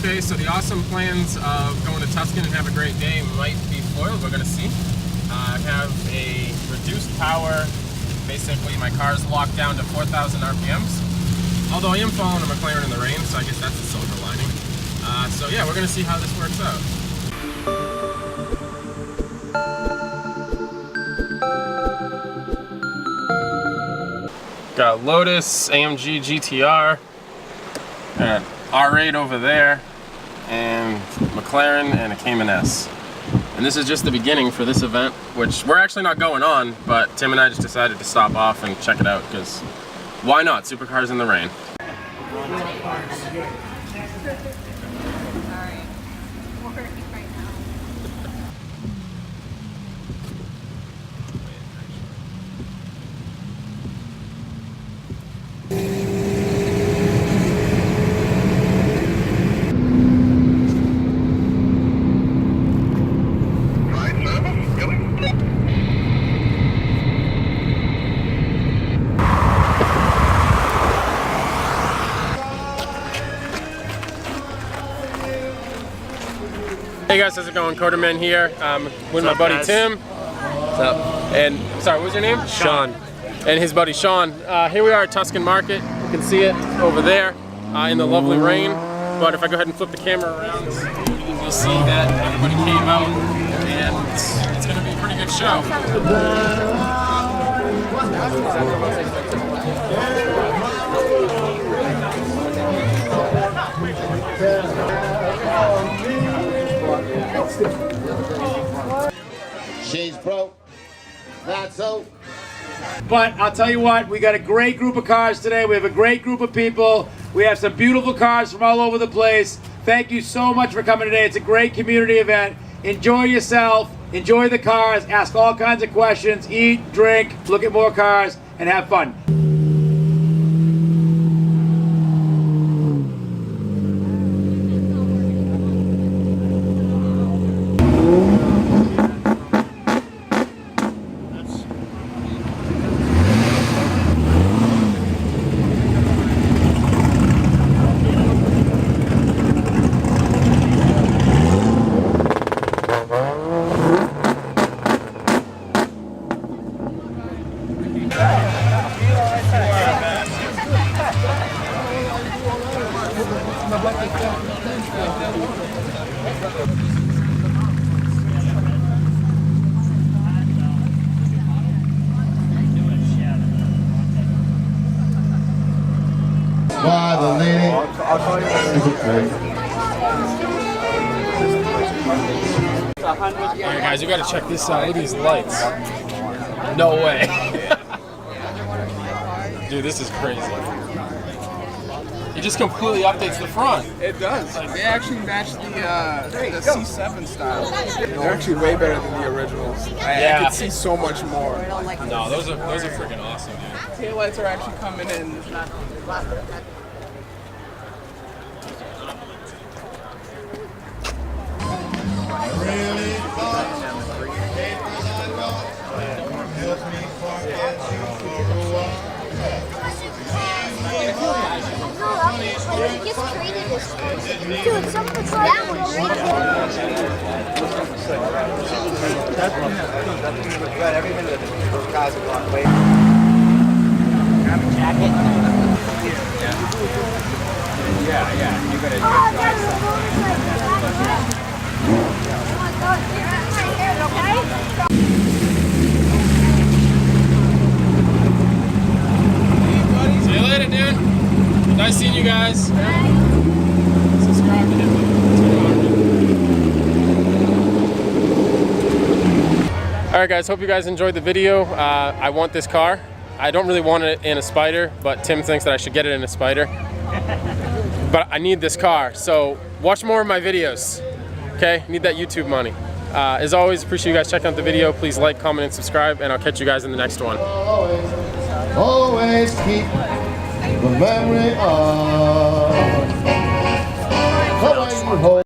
Okay, so the awesome plans of going to Tuscan and have a great day might be foiled. We're going to see. I have a reduced power. Basically, my car's locked down to 4,000 RPMs. Although I am following a McLaren in the rain, so I guess that's the silver lining. So yeah, we're going to see how this works out. Got Lotus, AMG GTR, got R8 over there, and McLaren and a Cayman S. And this is just the beginning for this event, which we're actually not going on, but Tim and I just decided to stop off and check it out, because why not? Supercars in the rain. Hey guys, how's it going? CoderMan here. With my buddy Tim. What's up? And sorry, what was your name? Sean. And his buddy Sean. Here we are at Tuscan Market. You can see it over there in the lovely rain. But if I go ahead and flip the camera around, you'll see that everybody came out, and it's going to be a pretty good show. She's broke, not so. But I'll tell you what, we got a great group of cars today. We have a great group of people. We have some beautiful cars from all over the place. Thank you so much for coming today. It's a great community event. Enjoy yourself, enjoy the cars, ask all kinds of questions, eat, drink, look at more cars, and have fun. Why the lady? Alright guys, you gotta check this out. Look at these lights. No way. Dude, this is crazy. It just completely updates the front. It does. They actually match the C7 style. They're actually way better than the originals. I could see so much more. No, those are freaking awesome, dude. Taillights are actually coming in. He just traded this. Dude, someone that one's right Got every minute of those guys have gone away. Grab a jacket. Yeah. You gotta See you later, dude. Nice seeing you guys. Subscribe to him. Alright guys, hope you guys enjoyed the video. I want this car. I don't really want it in a Spider, but Tim thinks that I should get it in a Spider. But I need this car, so watch more of my videos. Okay, need that YouTube money. As always, appreciate you guys checking out the video. Please like, comment, and subscribe, and I'll catch you guys in the next one. Always keep the memory of the way you hold.